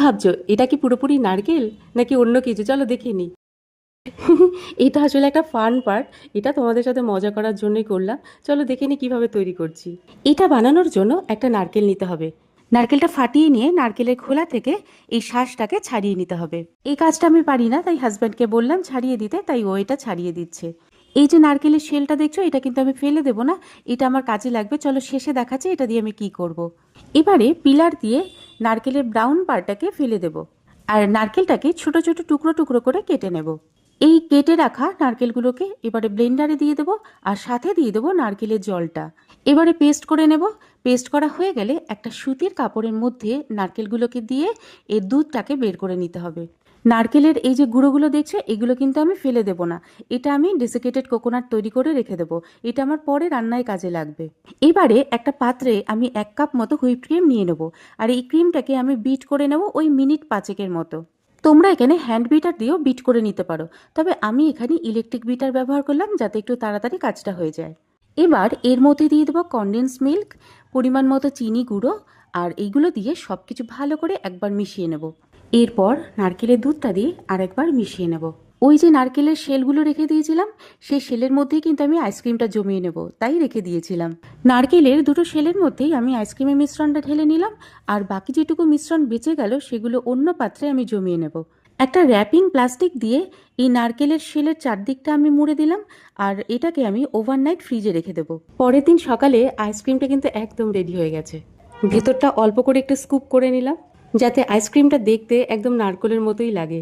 ভাবছো এটা কি পুরোপুরি নারকেল নাকি অন্য কিছু? চলো দেখে নিই। এটা আসলে একটা ফান পার্ট। এটা তোমাদের সাথে মজা করার জন্যই করলাম। চলো দেখে নিই কীভাবে তৈরি করছি। এটা বানানোর জন্য একটা নারকেল নিতে হবে। নারকেলটা ফাটিয়ে নিয়ে নারকেলের খোলা থেকে এই শাঁসটাকে ছাড়িয়ে নিতে হবে। এই কাজটা আমি পারি না, তাই হাজব্যান্ডকে বললাম ছাড়িয়ে দিতে, তাই ও এটা ছাড়িয়ে দিচ্ছে। এই যে নারকেলের শেলটা দেখছো, এটা কিন্তু আমি ফেলে দেবো না, এটা আমার কাজে লাগবে। চলো শেষে দেখাচ্ছি এটা দিয়ে আমি কি করব। এবারে পিলার দিয়ে নারকেলের ব্রাউন পার্টটাকে ফেলে দেব, আর নারকেলটাকে ছোট ছোট টুকরো টুকরো করে কেটে নেব। এই কেটে রাখা নারকেলগুলোকে এবারে ব্লেন্ডারে দিয়ে দেবো, আর সাথে দিয়ে দেবো নারকেলের জলটা। এবারে পেস্ট করে নেব। পেস্ট করা হয়ে গেলে একটা সুতির কাপড়ের মধ্যে নারকেলগুলোকে দিয়ে এর দুধটাকে বের করে নিতে হবে। নারকেলের এই যে গুঁড়োগুলো দেখছো, এগুলো কিন্তু আমি ফেলে দেবো না, এটা আমি ডেসিকেটেড কোকোনাট তৈরি করে রেখে দেবো। এটা আমার পরে রান্নায় কাজে লাগবে। এবারে একটা পাত্রে আমি 1 কাপ মতো হুইপ ক্রিম নিয়ে নেব, আর এই ক্রিমটাকে আমি বিট করে নেব ওই মিনিট 5 মতো। তোমরা এখানে হ্যান্ড বিটার দিয়েও বিট করে নিতে পারো, তবে আমি এখানে ইলেকট্রিক বিটার ব্যবহার করলাম যাতে একটু তাড়াতাড়ি কাজটা হয়ে যায়। এবার এর মধ্যে দিয়ে দেবো কনডেন্স মিল্ক, পরিমাণ মতো চিনি গুঁড়ো, আর এইগুলো দিয়ে সব কিছু ভালো করে একবার মিশিয়ে নেব। এরপর নারকেলের দুধটা দিয়ে আরেকবার মিশিয়ে নেব। ওই যে নারকেলের শেলগুলো রেখে দিয়েছিলাম, সেই শেলের মধ্যেই কিন্তু আমি আইসক্রিমটা জমিয়ে নেব, তাই রেখে দিয়েছিলাম। নারকেলের দুটো শেলের মধ্যেই আমি আইসক্রিমের মিশ্রণটা ঢেলে নিলাম, আর বাকি যেটুকু মিশ্রণ বেঁচে গেল সেগুলো অন্য পাত্রে আমি জমিয়ে নেব। একটা র্যাপিং প্লাস্টিক দিয়ে এই নারকেলের শেলের চারদিকটা আমি মুড়ে দিলাম, আর এটাকে আমি ওভারনাইট ফ্রিজে রেখে দেবো। পরের দিন সকালে আইসক্রিমটা কিন্তু একদম রেডি হয়ে গেছে। ভেতরটা অল্প করে একটু স্কুপ করে নিলাম, যাতে আইসক্রিমটা দেখতে একদম নারকেলের মতোই লাগে।